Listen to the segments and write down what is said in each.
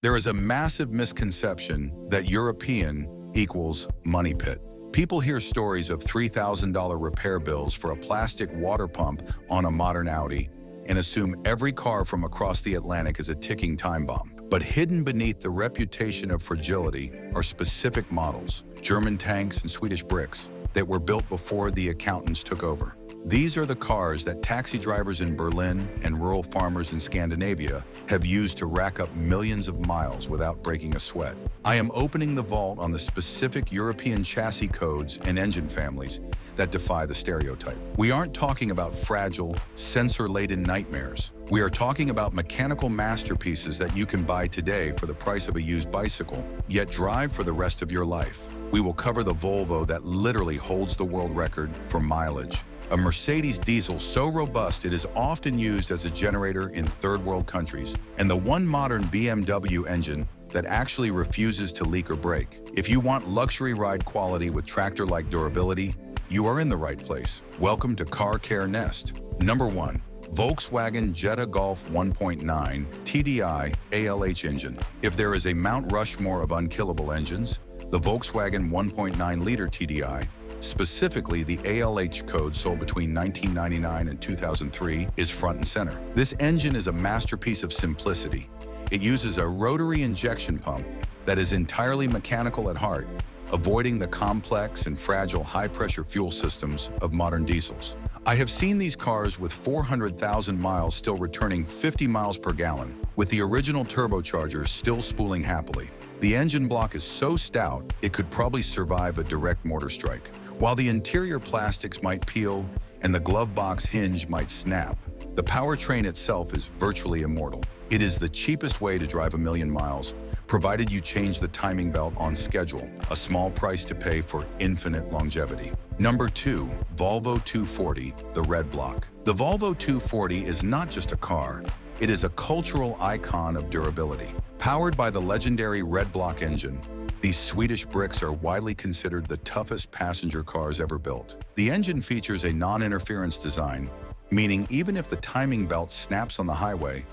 There is a massive misconception that European equals money pit. People hear stories of $3,000 repair bills for a plastic water pump on a modern Audi and assume every car from across the Atlantic is a ticking time bomb. But hidden beneath the reputation of fragility are specific models, German tanks and Swedish bricks, that were built before the accountants took over. These are the cars that taxi drivers in Berlin and rural farmers in Scandinavia have used to rack up millions of miles without breaking a sweat. I am opening the vault on the specific European chassis codes and engine families that defy the stereotype. We aren't talking about fragile, sensor-laden nightmares. We are talking about mechanical masterpieces that you can buy today for the price of a used bicycle, yet drive for the rest of your life. We will cover the Volvo that literally holds the world record for mileage. A Mercedes diesel so robust it is often used as a generator in third world countries, and the one modern BMW engine that actually refuses to leak or break. If you want luxury ride quality with tractor-like durability, you are in the right place. Welcome to Car Care Nest. Number 1. Volkswagen Jetta Golf 1.9 TDI ALH engine. If there is a Mount Rushmore of unkillable engines, the Volkswagen 1.9-liter TDI, specifically the ALH code sold between 1999 and 2003, is front and center. This engine is a masterpiece of simplicity. It uses a rotary injection pump that is entirely mechanical at heart, avoiding the complex and fragile high-pressure fuel systems of modern diesels. I have seen these cars with 400,000 miles still returning 50 miles per gallon, with the original turbochargers still spooling happily. The engine block is so stout, it could probably survive a direct mortar strike. While the interior plastics might peel and the glove box hinge might snap, the powertrain itself is virtually immortal. It is the cheapest way to drive a million miles, provided you change the timing belt on schedule, a small price to pay for infinite longevity. Number 2. Volvo 240, the Redblock. The Volvo 240 is not just a car, it is a cultural icon of durability. Powered by the legendary Redblock engine, these Swedish bricks are widely considered the toughest passenger cars ever built. The engine features a non-interference design, meaning even if the timing belt snaps on the highway,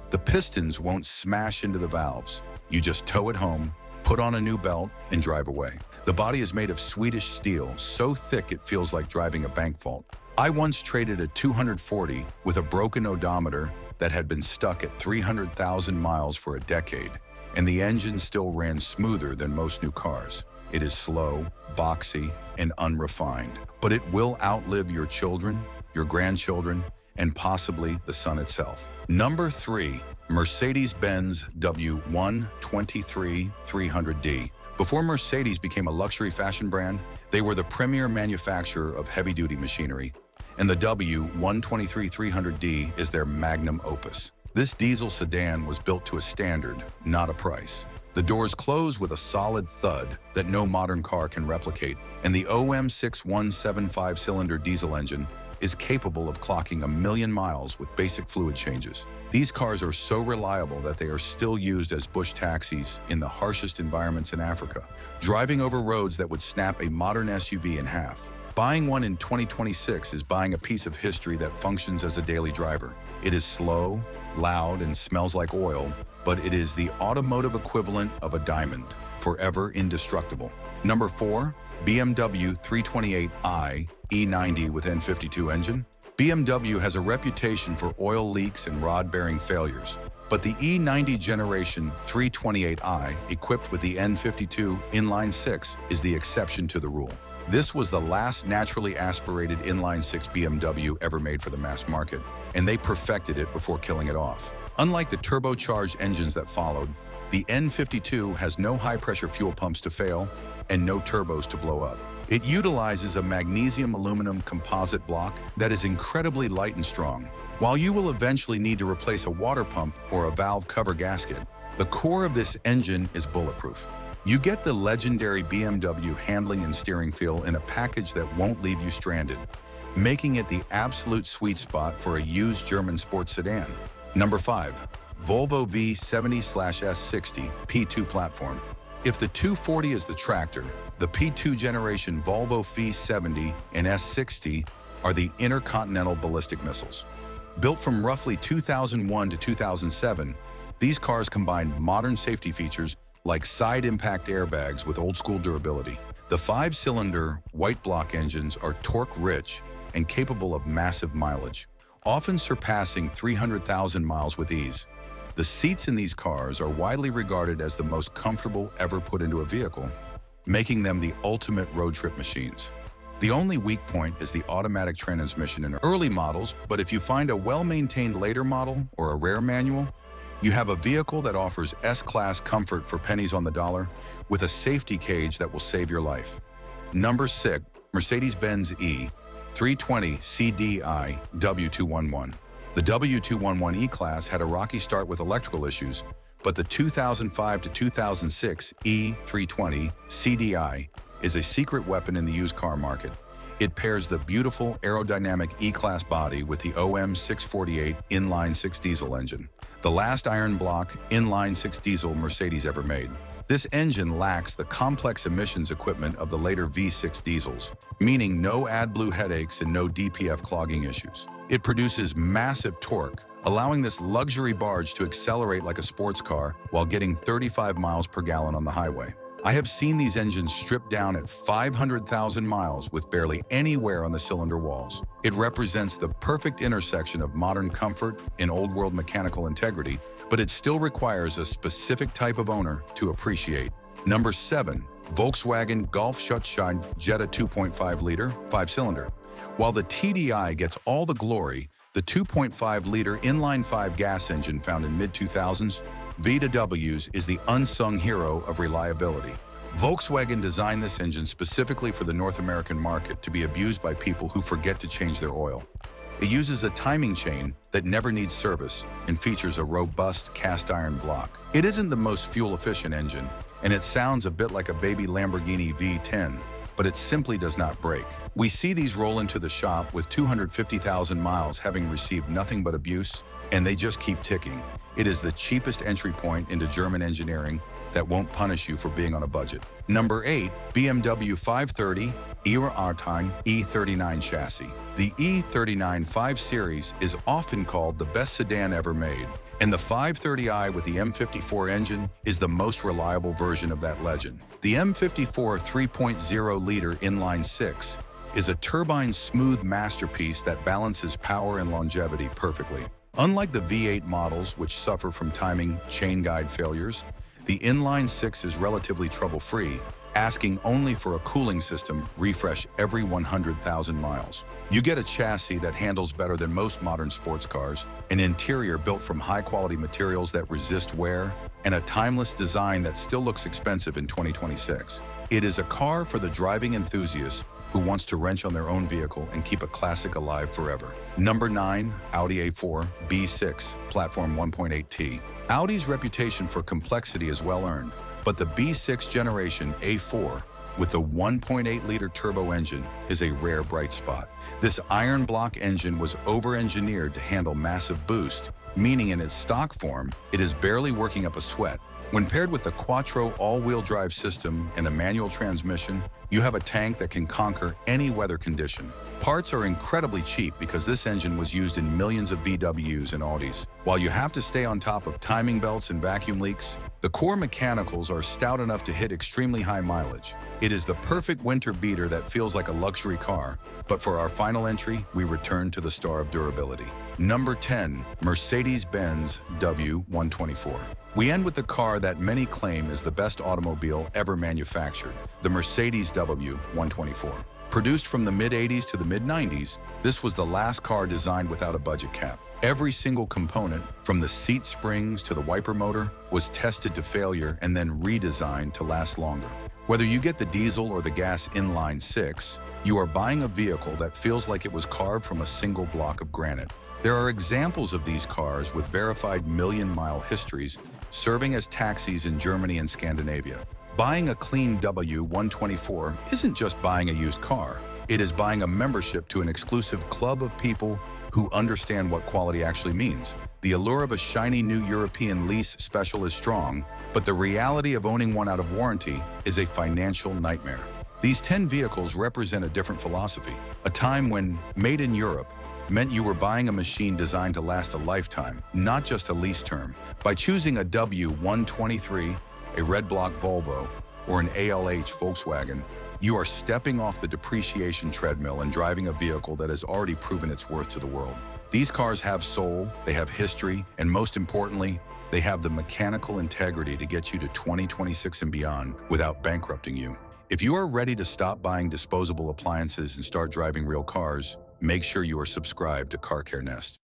the pistons won't smash into the valves. You just tow it home, put on a new belt, and drive away. The body is made of Swedish steel, so thick it feels like driving a bank vault. I once traded a 240 with a broken odometer that had been stuck at 300,000 miles for a decade, and the engine still ran smoother than most new cars. It is slow, boxy, and unrefined, but it will outlive your children, your grandchildren, and possibly the sun itself. Number 3. Mercedes-Benz W123 300D. Before Mercedes became a luxury fashion brand, they were the premier manufacturer of heavy-duty machinery, and the W123 300D is their magnum opus. This diesel sedan was built to a standard, not a price. The doors close with a solid thud that no modern car can replicate, and the OM6 175-cylinder diesel engine is capable of clocking 1,000,000 miles with basic fluid changes. These cars are so reliable that they are still used as bush taxis in the harshest environments in Africa, driving over roads that would snap a modern SUV in half. Buying one in 2026 is buying a piece of history that functions as a daily driver. It is slow, loud, and smells like oil, but it is the automotive equivalent of a diamond, forever indestructible. Number 4. BMW 328i E90 with N52 engine. BMW has a reputation for oil leaks and rod-bearing failures, but the E90 Generation 328i, equipped with the N52 inline-6, is the exception to the rule. This was the last naturally aspirated inline-6 BMW ever made for the mass market, and they perfected it before killing it off. Unlike the turbocharged engines that followed, the N52 has no high-pressure fuel pumps to fail and no turbos to blow up. It utilizes a magnesium aluminum composite block that is incredibly light and strong. While you will eventually need to replace a water pump or a valve cover gasket, the core of this engine is bulletproof. You get the legendary BMW handling and steering feel in a package that won't leave you stranded, making it the absolute sweet spot for a used German sports sedan. Number 5. Volvo V70/S60 P2 platform. If the 240 is the tractor, the P2 generation Volvo V70 and S60 are the intercontinental ballistic missiles. Built from roughly 2001 to 2007, These cars combine modern safety features like side impact airbags with old-school durability. The 5-cylinder white block engines are torque-rich and capable of massive mileage, often surpassing 300,000 miles with ease. The seats in these cars are widely regarded as the most comfortable ever put into a vehicle, making them the ultimate road trip machines. The only weak point is the automatic transmission in early models, but if you find a well-maintained later model or a rare manual, you have a vehicle that offers S-Class comfort for pennies on the dollar with a safety cage that will save your life. Number 6, Mercedes-Benz E320 CDI W211. The W211 E-Class had a rocky start with electrical issues, but the 2005 to 2006 E320 CDI is a secret weapon in the used car market. It pairs the beautiful aerodynamic E-Class body with the OM648 inline-6 diesel engine, the last iron block inline-6 diesel Mercedes ever made. This engine lacks the complex emissions equipment of the later V6 diesels, meaning no AdBlue headaches and no DPF clogging issues. It produces massive torque, allowing this luxury barge to accelerate like a sports car while getting 35 miles per gallon on the highway. I have seen these engines stripped down at 500,000 miles with barely any wear on the cylinder walls. It represents the perfect intersection of modern comfort and old-world mechanical integrity, but it still requires a specific type of owner to appreciate. Number 7, Volkswagen Golf Schutzschein Jetta 2.5-liter 5-cylinder. While the TDI gets all the glory, the 2.5-liter inline-5 gas engine found in mid-2000s V2Ws is the unsung hero of reliability. Volkswagen designed this engine specifically for the North American market to be abused by people who forget to change their oil. It uses a timing chain that never needs service and features a robust cast iron block. It isn't the most fuel-efficient engine, and it sounds a bit like a baby Lamborghini V10, but it simply does not break. We see these roll into the shop with 250,000 miles having received nothing but abuse, and they just keep ticking. It is the cheapest entry point into German engineering that won't punish you for being on a budget. Number 8, BMW 530 E90 E39 chassis. The E39 5 Series is often called the best sedan ever made, and the 530i with the M54 engine is the most reliable version of that legend. The M54 3.0-liter inline-6 is a turbine-smooth masterpiece that balances power and longevity perfectly. Unlike the V8 models, which suffer from timing chain guide failures, the inline-6 is relatively trouble-free, asking only for a cooling system refresh every 100,000 miles. You get a chassis that handles better than most modern sports cars, an interior built from high-quality materials that resist wear, and a timeless design that still looks expensive in 2026. It is a car for the driving enthusiast who wants to wrench on their own vehicle and keep a classic alive forever. Number 9, Audi A4 B6 Platform 1.8T. Audi's reputation for complexity is well earned, but the B6 generation A4 with the 1.8-liter turbo engine is a rare bright spot. This iron block engine was over-engineered to handle massive boost, meaning in its stock form, it is barely working up a sweat. When paired with the Quattro all-wheel drive system and a manual transmission, you have a tank that can conquer any weather condition. Parts are incredibly cheap because this engine was used in millions of VWs and Audis. While you have to stay on top of timing belts and vacuum leaks, the core mechanicals are stout enough to hit extremely high mileage. It is the perfect winter beater that feels like a luxury car, but for our final entry, we return to the star of durability. Number 10, Mercedes-Benz W124. We end with the car that many claim is the best automobile ever manufactured, the Mercedes W124. Produced from the mid-80s to the mid-90s, this was the last car designed without a budget cap. Every single component, from the seat springs to the wiper motor, was tested to failure and then redesigned to last longer. Whether you get the diesel or the gas inline-6, you are buying a vehicle that feels like it was carved from a single block of granite. There are examples of these cars with verified million-mile histories serving as taxis in Germany and Scandinavia. Buying a clean W124 isn't just buying a used car. It is buying a membership to an exclusive club of people who understand what quality actually means. The allure of a shiny new European lease special is strong, but the reality of owning one out of warranty is a financial nightmare. These 10 vehicles represent a different philosophy, a time when, made in Europe, meant you were buying a machine designed to last a lifetime, not just a lease term. By choosing a W123, a Redblock Volvo, or an ALH Volkswagen, you are stepping off the depreciation treadmill and driving a vehicle that has already proven its worth to the world. These cars have soul, they have history, and most importantly, they have the mechanical integrity to get you to 2026 and beyond without bankrupting you. If you are ready to stop buying disposable appliances and start driving real cars, make sure you are subscribed to Car Care Nest.